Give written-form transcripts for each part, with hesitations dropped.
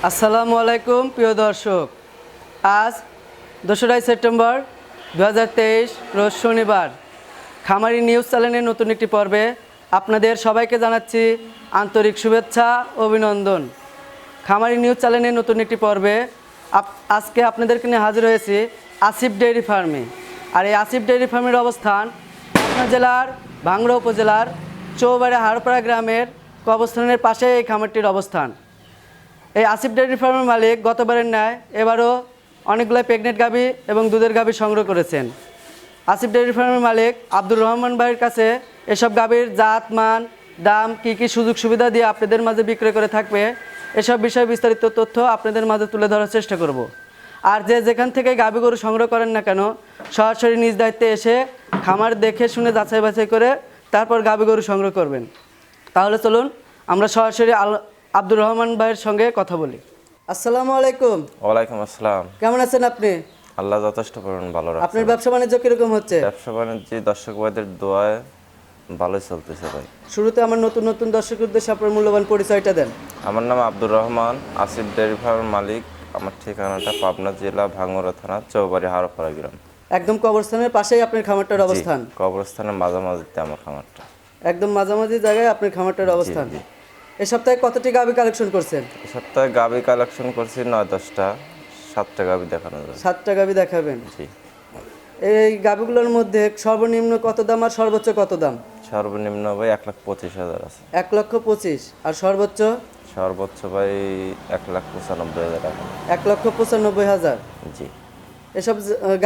আসসালামু আলাইকুম প্রিয় দর্শক। আজ 2রা সেপ্টেম্বর 2023 রোজ শনিবার। খামারি নিউজ চ্যানেলের নতুন একটি পর্বে আপনাদের সবাইকে জানাচ্ছি আন্তরিক শুভেচ্ছা ও অভিনন্দন। খামারি নিউজ চ্যানেলের নতুন একটি পর্বে আজকে আপনাদেরকে নিয়ে হাজির হয়েছি আসিফ ডেইরি ফার্মে। আর এই আসিফ ডেইরি ফার্মের অবস্থান পাবনা জেলার ভাঙ্গুড়া উপজেলার চৌবাড়ি হাড়পাড়া গ্রামের কবরস্থানের পাশে এই খামারটির অবস্থান। এই আসিফ ডেইরি ফার্মের মালিক গতবারের ন্যায় এবারও অনেকগুলো প্রেগনেন্ট গাভী এবং দুধের গাভী সংগ্রহ করেছেন। আসিফ ডেইরি ফার্মের মালিক আব্দুর রহমান ভাইয়ের কাছে এসব গাভীর জাত, মান, দাম, কী সুযোগ সুবিধা দিয়ে আপনাদের মাঝে বিক্রয় করে থাকবে, এসব বিষয়ে বিস্তারিত তথ্য আপনাদের মাঝে তুলে ধরার চেষ্টা করব। আর যে যেখান থেকে গাভী গরু সংগ্রহ করেন না কেন, সরাসরি নিজ দায়িত্বে এসে খামার দেখে শুনে যাচাই বাছাই করে তারপর গাভী গরু সংগ্রহ করবেন। তাহলে চলুন আমরা সরাসরি আব্দুর রহমান ভাইয়ের সঙ্গে কথা বলি। আসসালামু আলাইকুম। ওয়ালাইকুম আসসালাম। কেমন আছেন আপনি? আল্লাহ যথেষ্ট পরিমাণ ভালো রাখছে। আপনার ব্যবসা বাণিজ্য কিরকম হচ্ছে? ব্যবসা বাণিজ্য দর্শক ভাইদের দোয়ায় ভালোই চলতেছে ভাই। শুরুতে আমার নতুন দর্শকের উদ্দেশ্যে আপনার মূল্যবান পরিচয়টা দেন। আমার নাম আব্দুর রহমান, আসিফ ডেইরি ফার্মের মালিক। আমার ঠিকানাটা পাবনা জেলা ভাঙ্গুড়া থানা চৌবাড়ি হাড়পাড়া গ্রাম। একদম কবরস্থানের পাশেই আপনার খামারটার অবস্থান? কবরস্থানের মাঝামাঝিতে আমার খামারটা। একদম মাঝামাঝি জায়গায় আপনার খামারটার অবস্থান। এই সপ্তাহে কতটি গাভী কালেকশন করছেন? এই সপ্তাহে গাভী কালেকশন করছি 9-10টা, 7টা গাভী দেখানো যাবে। 7টা গাভী দেখাবেন? জি। এই গাভীগুলোর মধ্যে সর্বনিম্ন কত দাম আর সর্বোচ্চ কত দাম? সর্বনিম্ন ভাই 1,25,000 আছে। 1,25,000 আর সর্বোচ্চ? সর্বোচ্চ ভাই 1,95,000 টাকা। 1,95,000। জি। এসব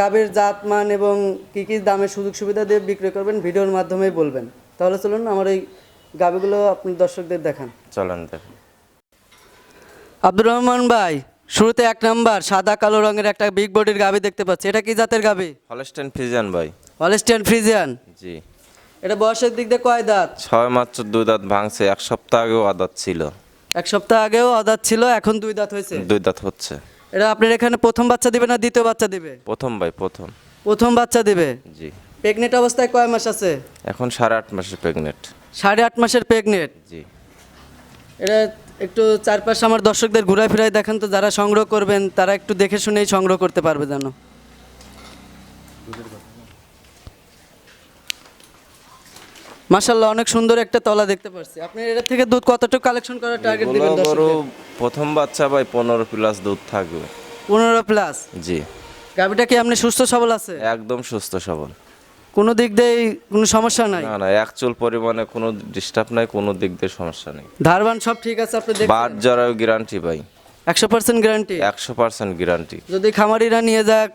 গাভীর জাত, মান এবং কী দামের সুযোগ সুবিধা দিয়ে বিক্রি করবেন ভিডিওর মাধ্যমেই বলবেন। তাহলে চলুন আমার এই গাভীগুলো আপনি দর্শকদের দেখান। চলেন দেখুন। আব্দুর রহমান ভাই, শুরুতে 1 নাম্বার সাদা কালো রঙের একটা বিগ বডির গাভী দেখতে পাচ্ছি। এটা কি জাতের গাভী? হলস্টাইন ফ্রিজিয়ান ভাই। Holstein Friesian? জি। এটা বয়সের দিক দিয়ে কয় দাঁত? 6 মাত্র 2 দাঁত ভাঙছে। 1 সপ্তাহ আগেও আদাত ছিল। 1 সপ্তাহ আগেও আদাত ছিল, এখন 2 দাঁত হয়েছে। 2 দাঁত হচ্ছে। এটা আপনার এখানে প্রথম বাচ্চা দিবে না দ্বিতীয় বাচ্চা দিবে? প্রথম ভাই, প্রথম। প্রথম বাচ্চা দিবে। জি। প্রেগনেন্ট অবস্থায় কয় মাস আছে? এখন 8.5 মাসের প্রেগনেন্ট। 8.5 মাসের প্রেগনেন্ট? জি। এটা একটু চারপাশে আমার দর্শকদের ঘুরায় ফিরাই দেখান তো, যারা সংগ্রহ করবেন তারা একটু দেখে শুনেই সংগ্রহ করতে পারবে যেন। মাশাআল্লাহ, অনেক সুন্দর একটা তলা দেখতে পাচ্ছি। আপনি এর থেকে দুধ কতটুকু কালেকশন করার টার্গেট দিবেন গরু দর্শকদের? প্রথম বাচ্চা ভাই 15+ দুধ থাকবে। 15+? জি। গাভীটা কি আপনি সুস্থ সবল আছে? একদম সুস্থ সবল। কোনো দিক দিয়ে কোনো সমস্যা নাই? না, এক চুল পরিমাণে কোনো ডিস্টার্ব নাই, কোনো দিক দিয়ে সমস্যা নেই। ধারবান সব ঠিক আছে আপনি দেখছেন? বাট জরায়ু গ্যারান্টি ভাই। 100% গ্যারান্টি? 100% গ্যারান্টি। যদি খামারিরা নিয়ে যায়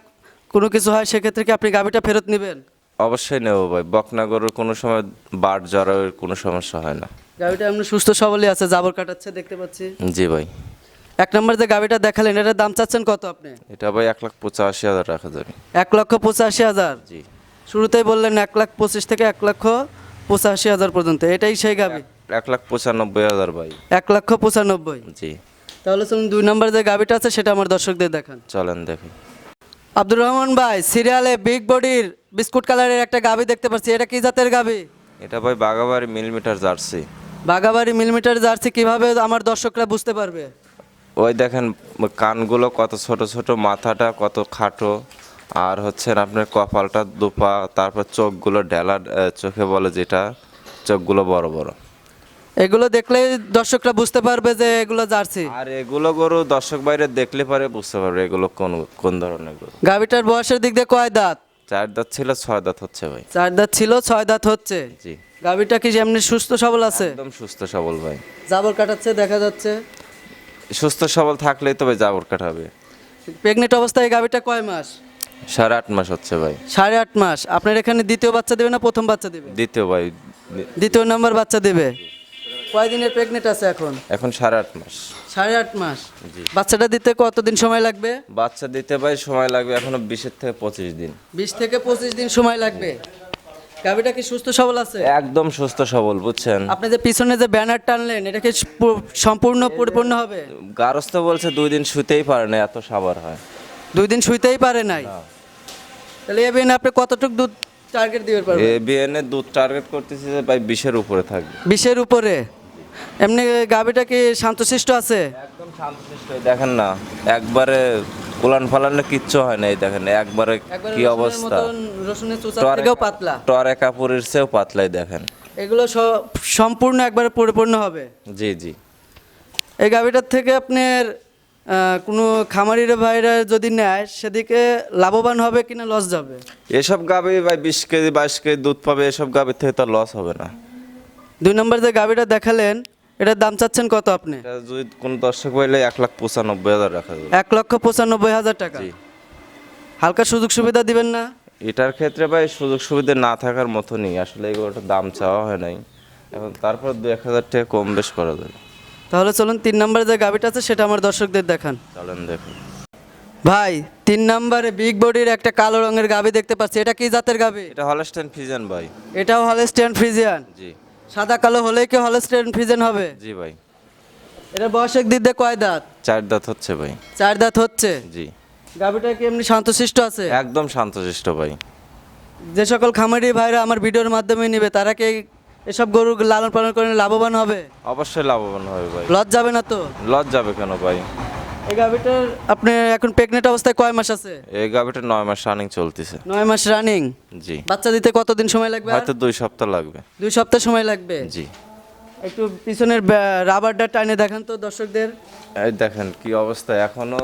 কোনো কিছু হয় সেক্ষেত্রে কি আপনি গাভীটা ফেরত নেবেন? অবশ্যই নেব ভাই। বকনা গরুর কোনো সময় বাট জরায়ুর কোনো সমস্যা হয় না। গাভীটা এমনি সুস্থ সবলই আছে, জাবর কাটাচ্ছে দেখতে পাচ্ছি। জি ভাই। 1 নম্বর যে গাভীটা দেখালেন এটার দাম চাচ্ছেন কত আপনি? এটা ভাই 1,85,000 রাখা যাবে। 1,85,000? জি। শুরুতেই বললেন 1,25,000 থেকে 1,85,000 পর্যন্ত, এটাই সেই গাভী? 1,95,000 ভাই। 1,95,000? জি। তাহলে চলুন 2 নম্বর যে গাভীটা আছে সেটা আমার দর্শকদের দেখান। চলেন দেখি। আব্দুর রহমান ভাই, সিরিয়ালে বিগ বডির বিস্কুট কালারের একটা গাভী দেখতে পাচ্ছি। এটা কি জাতের গাভী? এটা ভাই বাগাবাড়ি মিলিমিটার জার্সি। বাঘাবাড়ি মিলিমিটার জার্সি? কিভাবে আমার দর্শকরা বুঝতে পারবে? ওই দেখেন কানগুলো কত ছোট ছোট, মাথাটা কত খাটো, আর হচ্ছে আপনার কপালটা দুপা, তারপর চোখগুলো ঢেলা, চোখে বলে যেটা, চোখগুলো বড় বড়। এগুলো দেখলে দর্শকরা বুঝতে পারবে যে এগুলো জার্সি। আর এগুলো গরু দর্শক বাইরে দেখলে পারে বুঝতে পারবে এগুলো কোন কোন ধরনের গরু। গাভীটার বয়সের দিক দিয়ে কয় দাঁত? 4 দাঁত ছিল, 6 দাঁত হচ্ছে ভাই। 4 দাঁত ছিল, 6 দাঁত হচ্ছে। জি। গাভীটা কি এমনি সুস্থ সবল আছে? একদম সুস্থ সবল ভাই। জাবর কাটাচ্ছে দেখা যাচ্ছে। সুস্থ সবল থাকলেই তো ভাই জাবর কাটাবে। প্রেগনেন্ট অবস্থায় এই গাভীটা কয় মাস? 8.5 মাস হচ্ছে ভাই। 8.5 মাস। আপনার এখানে দ্বিতীয় বাচ্চা দেবে না প্রথম বাচ্চা দেবে? দ্বিতীয় ভাই। দ্বিতীয় নাম্বার বাচ্চা দেবে। কয় দিনের প্রেগনেন্ট আছে এখন? এখন 8.5 মাস। 8.5 মাস? জি। বাচ্চাটা দিতে কতদিন সময় লাগবে? বাচ্চা দিতে ভাই সময় লাগবে এখনো 20 থেকে 25 দিন। 20 থেকে 25 দিন সময় লাগবে। গাভীটা কি সুস্থ সবল আছে? একদম সুস্থ সবল, বুঝছেন। আপনি যে পিছনে যে ব্যানার টানলেন এটা কি সম্পূর্ণ পরিপূর্ণ হবে? গারস্থ বলছে 2 দিন শুতেই পারে না, এত সাবার হয়। 2 দিন শুইতেই পারে নাই? তাহলে এবিএন আপনি কতটুকু দুধ টার্গেট দিতে পারবেন? এবিএন এর দুধ টার্গেট করতেছি যে ভাই 20 এর উপরে থাকবে। 20 এর উপরে? এমনি গাভিটা কি শান্তশিষ্ট আছে? একদম শান্তশিষ্ট, দেখেন না একবারে উলান ফালানে কিচ্ছু হয় না, এই দেখেন একবারে কি অবস্থা, রসুনের চোচার থেকেও পাতলা, টরে কাপড়ের চেয়েও পাতলাই দেখেন। এগুলো সম্পূর্ণ একবারে পরিপূর্ণ হবে। জি জি। এই গাভিটার থেকে আপনার কোনো খামারির ভাইরা যদি নেয় সেদিকে লাভবান হবে কিনা লস যাবে? এসব গাভি ভাই 20 কেজি 22 কেজি দুধ পাবে, এসব গাভির থেকে তো লস হবে না। 2 নম্বর যে গাভিটা দেখালেন এটার দাম চাচ্ছেন কত আপনি? এটা যদি কোন দর্শক বলে 1,95,000 রাখা যাবে। 1,95,000 টাকা। জি। হালকা সুযোগ সুবিধা দিবেন না? এটার ক্ষেত্রে ভাই সুযোগ সুবিধা না থাকার মতনই, আসলে এগুলোটা দাম চাওয়া হয় নাই, এখন তারপর 2-1,000 টাকা কম বেশ করা যাবে। তাহলে চলুন 3 নম্বরে যে গাভিটা আছে সেটা আমার দর্শকদের দেখান। চলেন দেখুন। ভাই 3 নম্বরে বিগ বডির একটা কালো রঙের গাভি দেখতে পাচ্ছি, এটা কি জাতের গাভি? এটা হলস্টাইন ফ্রিজিয়ান ভাই। এটাও হলস্টিয়ান ফ্রিজিয়ান? জি সাদা কালো হলেই কি হলস্টিয়ান ফ্রিজিয়ান হবে? জি ভাই। এটা বয়সের দিক দিয়ে কয় দাঁত? 4 দাঁত হচ্ছে ভাই। 4 দাঁত হচ্ছে। জি। গাভিটা কি এমনি শান্তশিষ্ট আছে? একদম শান্তশিষ্ট ভাই। যে সকল খামারি ভাইরা আমার ভিডিওর মাধ্যমে নেবে তারা কি এসব গরু লালন পালন করে লাভবান হবে? অবশ্যই লাভবান হবে ভাই। লস যাবে না তো? লস যাবে কেন ভাই? এই গাভিটার আপনি এখন প্রেগনেন্ট অবস্থায় কয় মাস আছে? এই গাভিটা 9 মাস রানিং চলতেছে। 9 মাস রানিং। জি। বাচ্চা দিতে কতদিন সময় লাগবে? হয়তো 2 সপ্তাহ লাগবে। 2 সপ্তাহ সময় লাগবে। জি। একটু পিছনের রাবারটা টাইনে দেখান তো দর্শকদের। এই দেখেন কি অবস্থা, এখনো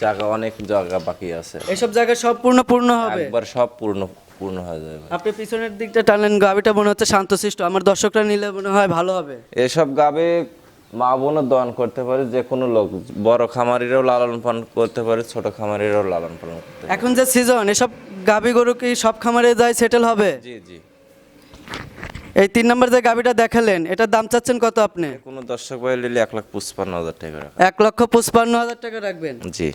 জায়গা অনেক জায়গা বাকি আছে। এসব জায়গা সব পূর্ণ হবে? একবার সব পূর্ণ হয়ে যাবে। আপনি পিছনের দিকটা টানলেন, গাভিটা মনে হচ্ছে শান্তশিষ্ট, আমার দর্শকরা নিলে মনে হয় ভালো হবে। এসব গাবে মা বোনও দহন করতে পারে, যে কোনো লোক, বড় খামারিরাও লালন পালন করতে পারে, ছোট খামারিরাও লালন পালন করতে পারে। এখন যে সিজন, এসব গাভি গরু কি সব খামারে যায় সেটেল হবে? জি জি। এই 3 নম্বর যে গাভিটা দেখালেন এটার দাম চাচ্ছেন কত আপনি? কোনো দর্শক ভাই নিলে 1,55,000 টাকা রাখা। 1,55,000 টাকা রাখবেন? জি।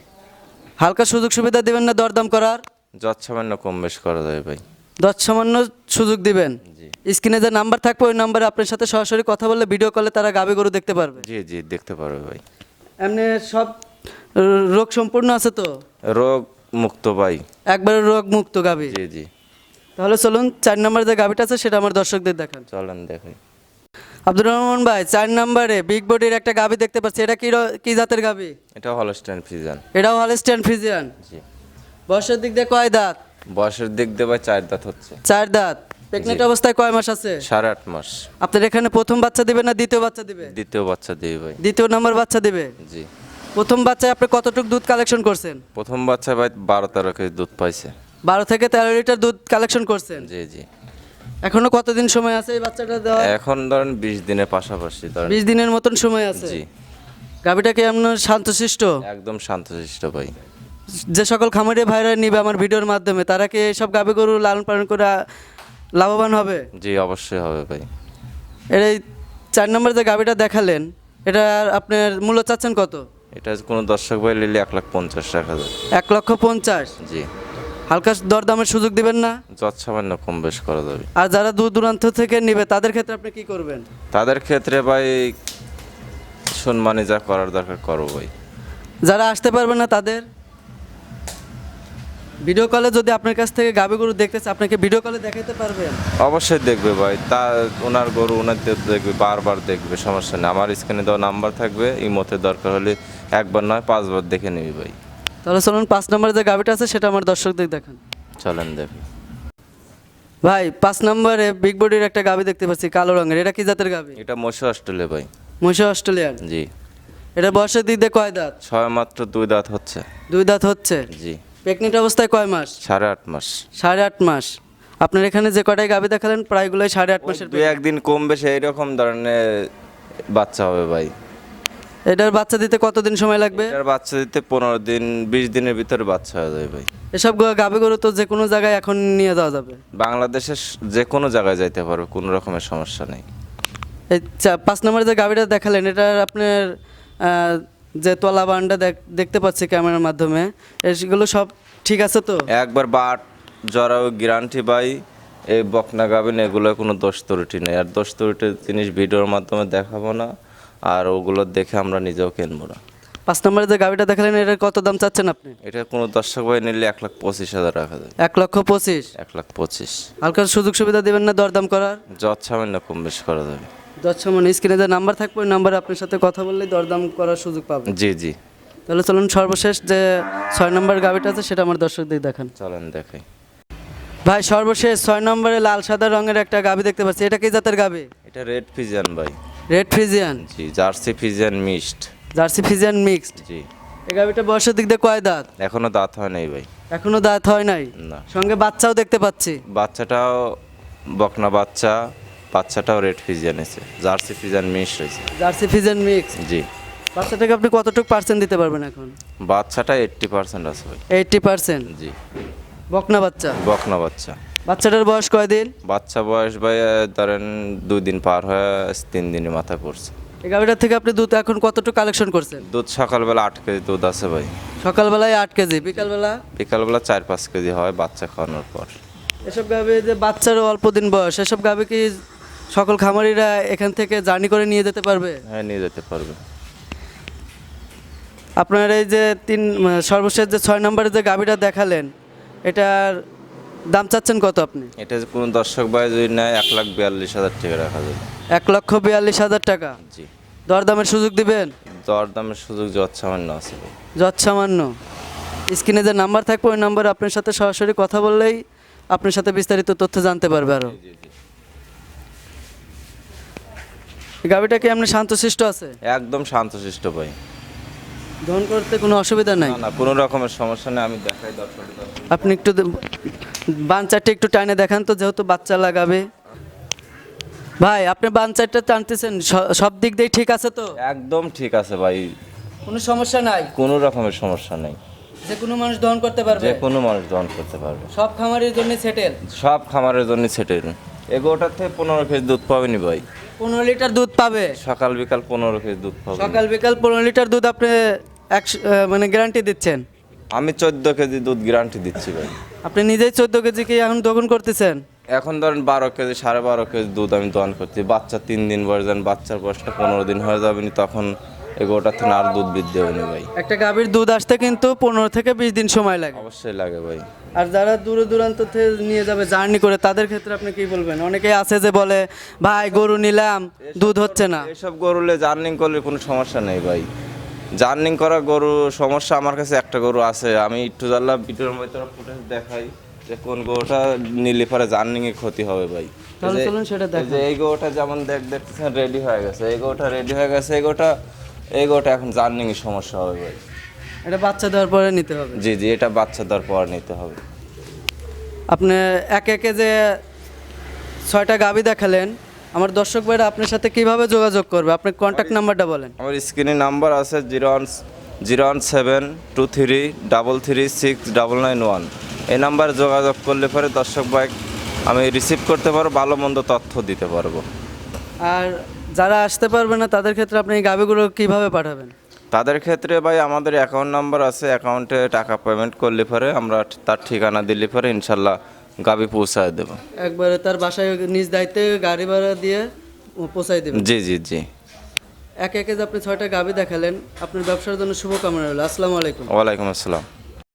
হালকা সুযোগ সুবিধা দিবেন না দরদাম করার? যত সামান্য কম বেশ করা যায় ভাই। 10 সামান্য সুযোগ দিবেন। জি স্ক্রিনে যে নাম্বার থাকবে ওই নাম্বারে আপনার সাথে সরাসরি কথা বললে ভিডিও কলে তারা গাভি গরু দেখতে পারবে। জি জি, দেখতে পারবে ভাই। এমনি সব রোগ সম্পূর্ণ আছে তো? রোগ মুক্ত ভাই। একবারে রোগ মুক্ত গাভি। জি জি। তাহলে চলুন 4 নম্বর যে গাভিটা আছে সেটা আমার দর্শকদের দেখান। চলেন দেখাই। আব্দুর রহমান ভাই 4 নম্বরে বিগ বডির একটা গাভি দেখতে পাচ্ছি, এটা কি জাতের গাভি? এটা হলস্টাইন ফ্রিজিয়ান। এটাও হলস্টিয়ান ফ্রিজিয়ান? জি। বয়সের দিক দিয়ে কয় দাঁত? বয়সের দিক দিয়ে ভাই 4 দাঁত হচ্ছে। 4 দাঁত। প্রেগনেন্ট অবস্থায় কয় মাস আছে? 8.5 মাস। আপনার এখানে প্রথম বাচ্চা দিবে না দ্বিতীয় বাচ্চা দিবে? দ্বিতীয় বাচ্চা দিই ভাই। দ্বিতীয় নম্বর বাচ্চা দিবে। জি। প্রথম বাচ্চায় আপনি কতটুকু দুধ কালেকশন করছেন? প্রথম বাচ্চা ভাই 12-13 কেজি দুধ পাইছে। 12 থেকে 13 লিটার দুধ কালেকশন করছেন? জি জি। এখনো কতদিন সময় আছে এই বাচ্চাটা দেওয়া? এখন ধরেন 20 দিনের পাশাপাশি ধরেন। 20 দিনের মতন সময় আছে। জি। গাভিটা কি এমন শান্তশিষ্ট? একদম শান্তশিষ্ট ভাই। যে সকল খামারি ভাইরা নিবে আমার ভিডিওর মাধ্যমে তারা কি সব গাভি গরু লালন পালন করে লাভবান হবে? জি অবশ্যই হবে ভাই। এর এই 4 নম্বর যে গাভিটা দেখালেন এটা আপনার মূল্য চাচ্ছেন কত? এটা কোনো দর্শক ভাই নিলে 1,50,000 টাকা যাবে। 1,50,000? জি। হালকা দরদামের সুযোগ দিবেন না? যত সামান্য কম বেশ করা যাবে। আর যারা দূর দূরান্ত থেকে নিবে তাদের ক্ষেত্রে আপনি কি করবেন? তাদের ক্ষেত্রে ভাই সম্মানী যা করার দরকার করবো ভাই। যারা আসতে পারবে না তাদের ভিডিও কলে যদি আপনার কাছ থেকে গাভী গরু দেখতেছে আপনাকে ভিডিও কলে দেখাতে পারবেন? অবশ্যই দেখবে ভাই, তা ওনার গরু ওনার দেখবে, বারবার দেখবে, সমস্যা নেই। আমার স্ক্রিনে দেওয়া নাম্বার থাকবে, ইমোতে দরকার হলে একবার নয় 5 বার দেখে নিবি ভাই। তাহলে চলুন 5 নম্বরে যে গাভীটা আছে সেটা আমার দর্শকদের দেখান। চলেন দেখি। ভাই 5 নম্বরে বিগ বডির একটা গাভী দেখতে পাচ্ছি কালো রঙের, এটা কি জাতের গাভী? এটা মশা অস্ট্রেলিয়া ভাই। মহিষা অস্ট্রেলিয়ান? জি। এটা বয়সের দিক দিয়ে কয় দাঁত? 6 মাত্র 2 দাঁত হচ্ছে। 2 দাঁত হচ্ছে। জি। প্রেগনেন্ট অবস্থায় কয় মাস? 8.5 মাস। 8.5 মাস। আপনার এখানে যে কটাই গাভী দেখালেন প্রায়গুলোই 8.5 মাসের। 2-1 দিন কম বেশি এইরকম ধরনের বাচ্চা হবে ভাই। এটার বাচ্চা দিতে কতদিন সময় লাগবে? এটার বাচ্চা দিতে 15 দিন 20 দিনের ভিতরে বাচ্চা হয়ে যাবে ভাই। এসব গাভী গরু তো যে কোনো জায়গায় এখন নিয়ে যাওয়া যাবে। বাংলাদেশের যে কোনো জায়গায় যাইতে পারবে, কোনো রকমের সমস্যা নেই। এই 5 নম্বরে যে গাভীটা দেখালেন এটার আপনার যে তলা বান্ডা দেখতে পাচ্ছি ক্যামেরার মাধ্যমে, এগুলো সব ঠিক আছে তো? একবার বাট জরাও গ্যারান্টি ভাই। এই বকনা গাবেন এগুলো কোনো দোষ ত্রুটি নেই, আর দোষ ত্রুটির জিনিস ভিডিওর মাধ্যমে দেখাবো না, আর ওগুলো দেখে আমরা নিজেও কিনবো না। 5 নম্বরে যে গাভীটা দেখালেন এটার কত দাম চাচ্ছেন আপনি? এটা কোনো দর্শক ভাই নিলে 1,25,000 রাখা যায়। 1,25,000? 1,25,000। হালকা সুযোগ সুবিধা দেবেন না দরদাম করার? যত সামান্য কম বেশ করা যাবে। যৎসমান স্ক্রিনে যে নাম্বার থাকবে ওই নাম্বারে আপনার সাথে কথা বললেই দরদাম করার সুযোগ পাবেন। জি জি, তাহলে চলুন সর্বশেষ যে 6 নম্বর গাবিটা আছে সেটা আমার দর্শকদের দেখান। চলেন দেখাই। ভাই সর্বশেষ 6 নম্বরে লাল সাদা রঙের একটা গাবি দেখতে পাচ্ছি, এটা কি জাতের গাবি? এটা রেড ফিজিয়ান ভাই। রেড ফ্রিজিয়ান, জি, Jersey Friesian mixed. Jersey Friesian mixed. জি, এই গাবিটা বয়সের দিক দিয়ে কয় দাঁত? এখনো দাঁত হয় নাই ভাই। এখনো দাঁত হয় নাই, না, সঙ্গে বাচ্চাও দেখতে পাচ্ছি। বাচ্চাটাও বকনা বাচ্চা, বাচ্চাটাও রেড ফিজিয়ান এসে, জার্সি ফিজিয়ান মিক্সড হয়েছে। Jersey Friesian mix. জি, বাচ্চাটাকে আপনি কতটুকু পার্সেন্ট দিতে পারবেন এখন? বাচ্চাটা 80% আছে ভাই। 80%। জি, বকনা বাচ্চা। বকনা বাচ্চা। বাচ্চাটার বয়স কয়দিন? বাচ্চা বয়স ভাই ধরেন 2 দিন পার হয়ে 3 দিনে মাথা পড়ছে। এই গাবিটার থেকে আপনি দুধ এখন কতটুকু কালেকশন করছেন? দুধ সকালবেলা 8 কেজি দুধ আছে ভাই। সকালবেলায় 8 কেজি, বিকালবেলা? বিকালবেলা 4-5 কেজি হয় বাচ্চা খাওয়ানোর পর। এসব গাভি যে বাচ্চারও অল্প দিন বয়স, এসব গাভি কি সকল খামারিরা এখান থেকে জার্নি করে নিয়ে যেতে পারবে? হ্যাঁ, নিয়ে যেতে পারবে। আপনার এই যে সর্বশেষ যে 6 নম্বরে যে গাভিটা দেখালেন, এটার দাম চাচ্ছেন কত আপনি? এটা যে কোনো দর্শক ভাই যদি নেয় 1,42,000 টাকা রাখা যাবে। 1,42,000 টাকা। জি, দরদামের সুযোগ দিবেন? দরদামের সুযোগ যৎসামান্য আছে ভাই। যৎসামান্য। স্ক্রিনে যে নাম্বার থাকবে ওই নাম্বারে আপনার সাথে সরাসরি কথা বললেই আপনার সাথে বিস্তারিত তথ্য জানতে পারবে। আরও জি জি, গাভিটা কি আপনি শান্তশিষ্ট আছে? একদম শান্তশিষ্ট ভাই। দহন করতে কোনো অসুবিধা নাই? না না, কোনো রকমের সমস্যা নেই। আমি দেখাই দর্শক। আপনি একটু বান চারটে একটু টাইনে দেখান তো, যেহেতু বাচ্চা লাগাবে। ভাই আপনি বান চারটা টানতেছেন, সব দিক দিয়ে ঠিক আছে তো? একদম ঠিক আছে ভাই, কোনো সমস্যা নাই? কোনো রকমের সমস্যা নেই। যে কোনো মানুষ দহন করতে পারবে? যে কোনো মানুষ দহন করতে পারবে। সব খামারের জন্য সেটেল? সব খামারের জন্য সেটেল। এগোটার থেকে 15 কেজি দুধ পাবেনি ভাই। 15 লিটার দুধ পাবে? সকাল বিকাল 15 কেজি দুধ পাবে। সকাল বিকাল 15 লিটার দুধ আপনি মানে গ্যারান্টি দিচ্ছেন? আমি 14 কেজি দুধ গ্যারান্টি দিচ্ছি ভাই। আপনি নিজেই 14 কেজি কি এখন দহন করতেছেন? এখন ধরেন 12 কেজি 12.5 কেজি দুধ আমি দহন করছি। বাচ্চা 3 দিন বয়স, যান বাচ্চার বয়সটা 15 দিন হয়ে যাবে নি, তখন এগোটার থেকে আর দুধ বৃদ্ধি হবে না ভাই। একটা গাভীর দুধ আসতে কিন্তু 15 থেকে 20 দিন সময় লাগে। অবশ্যই লাগে ভাই। আর যারা দূর দূরান্ত থেকে নিয়ে যাবে জার্নি করে, তাদের ক্ষেত্রে আপনি কি বলবেন? অনেকেই আছে যে বলে ভাই গরু নিলাম দুধ হচ্ছে না। এসব গরুলে জার্নিং করলে কোনো সমস্যা নেই ভাই। জার্নিং করা গরু সমস্যা, আমার কাছে একটা গরু আছে, আমি একটু জানলা ভিডিওর ভিতরে ফুটেজ দেখাই যে কোন গরুটা নিলে পরে জার্নিংয়ে ক্ষতি হবে ভাই। তাহলে চলুন সেটা দেখান। যে এই গরুটা যেমন দেখতেছেন রেডি হয়ে গেছে, এই গরুটা রেডি হয়ে গেছে, এই গরুটা এখন জার্নিংয়ে সমস্যা হবে ভাই। এটা বাচ্চা দেওয়ার পরে নিতে হবে? জি জি, এটা বাচ্চা দেওয়ার পর নিতে হবে। আপনি একে একে যে 6টা গাভী দেখালেন, আমার দর্শক ভাইরা আপনার সাথে কিভাবে যোগাযোগ করবে? আপনার কন্ট্যাক্ট নাম্বারটা বলেন। আমার স্ক্রিনে নাম্বার আছে 01723369991। এই নাম্বারে যোগাযোগ করলে পরে দর্শক ভাই আমি রিসিভ করতে পারবো, ভালো মন্দ তথ্য দিতে পারবো। আর যারা আসতে পারবে না তাদের ক্ষেত্রে আপনি এই গাভীগুলো কিভাবে পাঠাবেন? তাদের ক্ষেত্রে ভাই আমাদের অ্যাকাউন্ট নাম্বার আছে, অ্যাকাউন্টে টাকা পেমেন্ট করলে পরে আমরা তার ঠিকানা দিলে পরে ইনশাল্লাহ গাভী পৌঁছায় দেবো। একবারে তার বাসায় নিজ দায়িত্বে গাড়ি ভাড়া দিয়ে পৌঁছাই দেবেন? জি জি জি। একে একে যে আপনি 6টা গাভী দেখালেন, আপনার ব্যবসার জন্য শুভকামনা রইল। আসসালামু আলাইকুম। ওয়ালাইকুম আসসালাম।